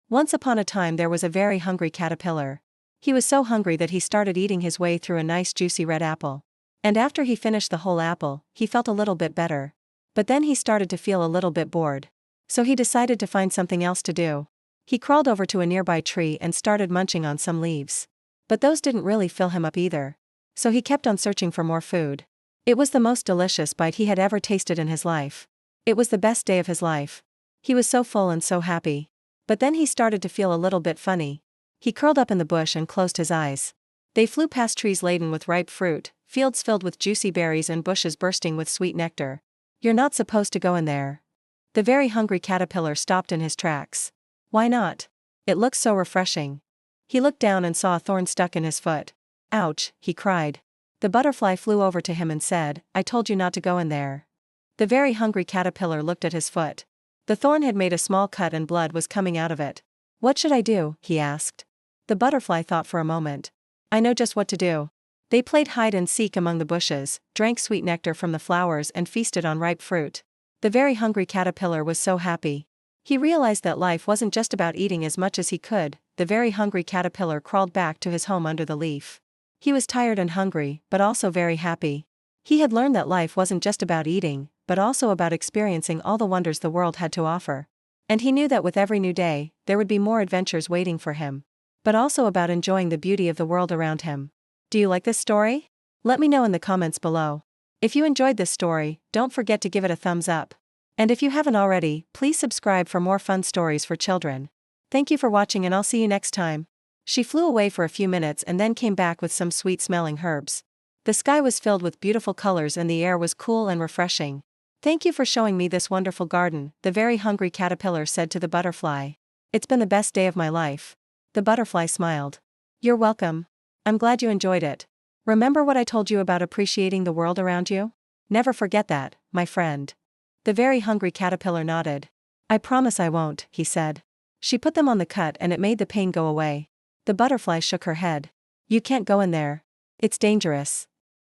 Once upon a time there was a very hungry caterpillar. He was so hungry that he started eating his way through a nice juicy red apple. And after he finished the whole apple, he felt a little bit better. But then he started to feel a little bit bored. So he decided to find something else to do. He crawled over to a nearby tree and started munching on some leaves. But those didn't really fill him up either. So he kept on searching for more food. It was the most delicious bite he had ever tasted in his life. It was the best day of his life. He was so full and so happy. But then he started to feel a little bit funny. He curled up in the bush and closed his eyes. They flew past trees laden with ripe fruit, fields filled with juicy berries and bushes bursting with sweet nectar. "You're not supposed to go in there." The very hungry caterpillar stopped in his tracks. "Why not? It looks so refreshing." He looked down and saw a thorn stuck in his foot. "Ouch," he cried. The butterfly flew over to him and said, "I told you not to go in there." The very hungry caterpillar looked at his foot. The thorn had made a small cut and blood was coming out of it. "What should I do?" he asked. The butterfly thought for a moment. "I know just what to do." They played hide and seek among the bushes, drank sweet nectar from the flowers and feasted on ripe fruit. The very hungry caterpillar was so happy. He realized that life wasn't just about eating as much as he could. The very hungry caterpillar crawled back to his home under the leaf. He was tired and hungry, but also very happy. He had learned that life wasn't just about eating, but also about experiencing all the wonders the world had to offer. And he knew that with every new day, there would be more adventures waiting for him. But also about enjoying the beauty of the world around him. Do you like this story? Let me know in the comments below. If you enjoyed this story, don't forget to give it a thumbs up. And if you haven't already, please subscribe for more fun stories for children. Thank you for watching and I'll see you next time. She flew away for a few minutes and then came back with some sweet-smelling herbs. The sky was filled with beautiful colors and the air was cool and refreshing. "Thank you for showing me this wonderful garden," the very hungry caterpillar said to the butterfly. "It's been the best day of my life." The butterfly smiled. "You're welcome. I'm glad you enjoyed it. Remember what I told you about appreciating the world around you? Never forget that, my friend." The very hungry caterpillar nodded. "I promise I won't," he said. She put them on the cut and it made the pain go away. The butterfly shook her head. "You can't go in there. It's dangerous."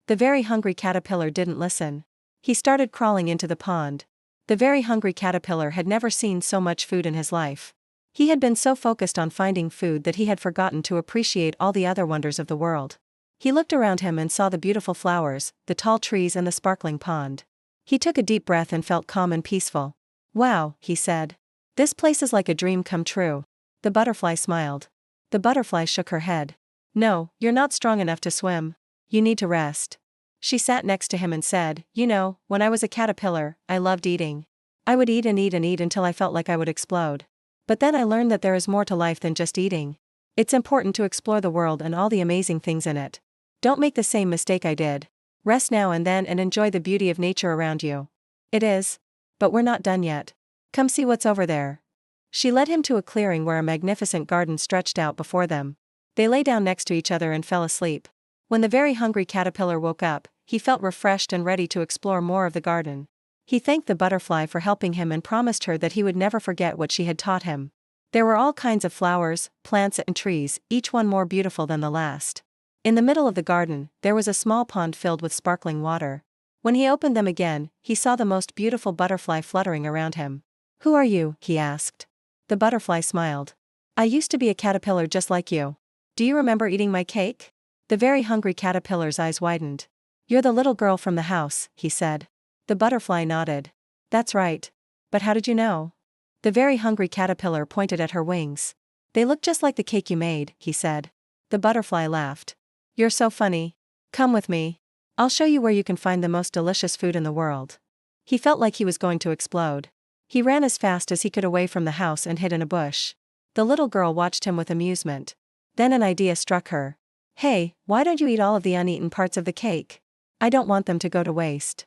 The very hungry caterpillar didn't listen. He started crawling into the pond. The very hungry caterpillar had never seen so much food in his life. He had been so focused on finding food that he had forgotten to appreciate all the other wonders of the world. He looked around him and saw the beautiful flowers, the tall trees and the sparkling pond. He took a deep breath and felt calm and peaceful. "Wow," he said. "This place is like a dream come true." The butterfly smiled. The butterfly shook her head. "No, you're not strong enough to swim. You need to rest." She sat next to him and said, "You know, when I was a caterpillar, I loved eating. I would eat and eat and eat until I felt like I would explode. But then I learned that there is more to life than just eating. It's important to explore the world and all the amazing things in it. Don't make the same mistake I did. Rest now and then and enjoy the beauty of nature around you." "It is. But we're not done yet. Come see what's over there." She led him to a clearing where a magnificent garden stretched out before them. They lay down next to each other and fell asleep. When the very hungry caterpillar woke up, he felt refreshed and ready to explore more of the garden. He thanked the butterfly for helping him and promised her that he would never forget what she had taught him. There were all kinds of flowers, plants and trees, each one more beautiful than the last. In the middle of the garden, there was a small pond filled with sparkling water. When he opened them again, he saw the most beautiful butterfly fluttering around him. "Who are you?" he asked. The butterfly smiled. "I used to be a caterpillar just like you. Do you remember eating my cake?" The very hungry caterpillar's eyes widened. "You're the little girl from the house," he said. The butterfly nodded. "That's right. But how did you know?" The very hungry caterpillar pointed at her wings. "They look just like the cake you made," he said. The butterfly laughed. "You're so funny. Come with me. I'll show you where you can find the most delicious food in the world." He felt like he was going to explode. He ran as fast as he could away from the house and hid in a bush. The little girl watched him with amusement. Then an idea struck her. "Hey, why don't you eat all of the uneaten parts of the cake? I don't want them to go to waste."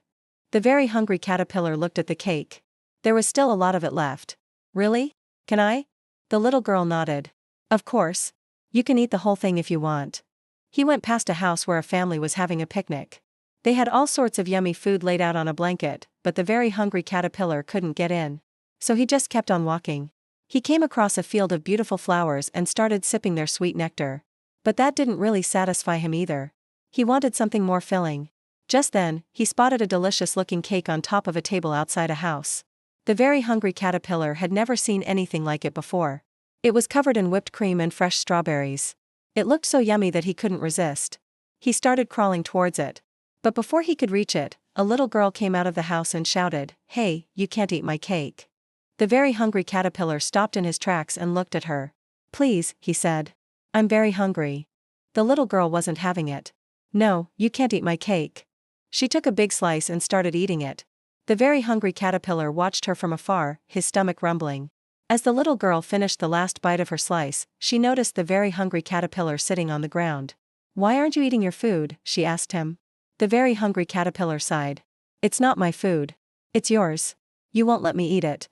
The very hungry caterpillar looked at the cake. There was still a lot of it left. "Really? Can I?" The little girl nodded. "Of course. You can eat the whole thing if you want." He went past a house where a family was having a picnic. They had all sorts of yummy food laid out on a blanket, but the very hungry caterpillar couldn't get in. So he just kept on walking. He came across a field of beautiful flowers and started sipping their sweet nectar. But that didn't really satisfy him either. He wanted something more filling. Just then, he spotted a delicious-looking cake on top of a table outside a house. The very hungry caterpillar had never seen anything like it before. It was covered in whipped cream and fresh strawberries. It looked so yummy that he couldn't resist. He started crawling towards it. But before he could reach it, a little girl came out of the house and shouted, "Hey, you can't eat my cake." The very hungry caterpillar stopped in his tracks and looked at her. "Please," he said. "I'm very hungry." The little girl wasn't having it. "No, you can't eat my cake." She took a big slice and started eating it. The very hungry caterpillar watched her from afar, his stomach rumbling. As the little girl finished the last bite of her slice, she noticed the very hungry caterpillar sitting on the ground. "Why aren't you eating your food?" she asked him. The very hungry caterpillar sighed. "It's not my food. It's yours. You won't let me eat it."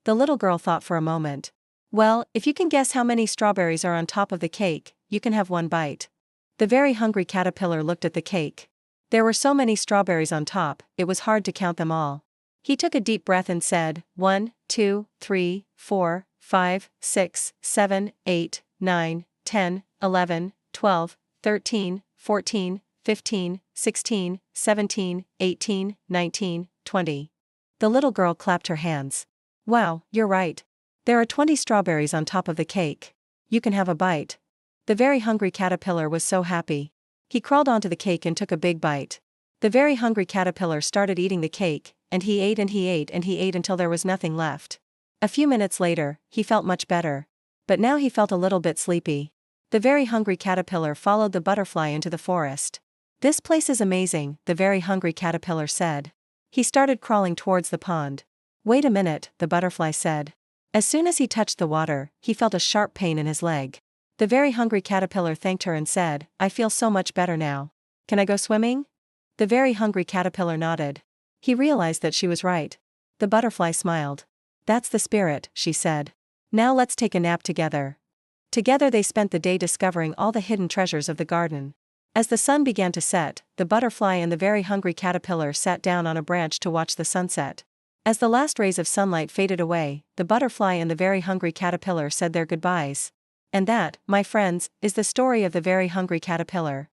The little girl thought for a moment. "Well, if you can guess how many strawberries are on top of the cake, you can have one bite." The very hungry caterpillar looked at the cake. There were so many strawberries on top, it was hard to count them all. He took a deep breath and said, 1, 2, 3, 4, 5, 6, 7, 8, 9, 10, 11, 12, 13, 14, 15, 16, 17, 18, 19, 20. The little girl clapped her hands. "Wow, you're right. There are 20 strawberries on top of the cake. You can have a bite." The very hungry caterpillar was so happy. He crawled onto the cake and took a big bite. The very hungry caterpillar started eating the cake, and he ate and he ate and he ate until there was nothing left. A few minutes later, he felt much better. But now he felt a little bit sleepy. The very hungry caterpillar followed the butterfly into the forest. "This place is amazing," the very hungry caterpillar said. He started crawling towards the pond. "Wait a minute," the butterfly said. As soon as he touched the water, he felt a sharp pain in his leg. The very hungry caterpillar thanked her and said, "I feel so much better now. Can I go swimming?" The very hungry caterpillar nodded. He realized that she was right. The butterfly smiled. "That's the spirit," she said. "Now let's take a nap together." Together they spent the day discovering all the hidden treasures of the garden. As the sun began to set, the butterfly and the very hungry caterpillar sat down on a branch to watch the sunset. As the last rays of sunlight faded away, the butterfly and the very hungry caterpillar said their goodbyes. And that, my friends, is the story of the very hungry caterpillar.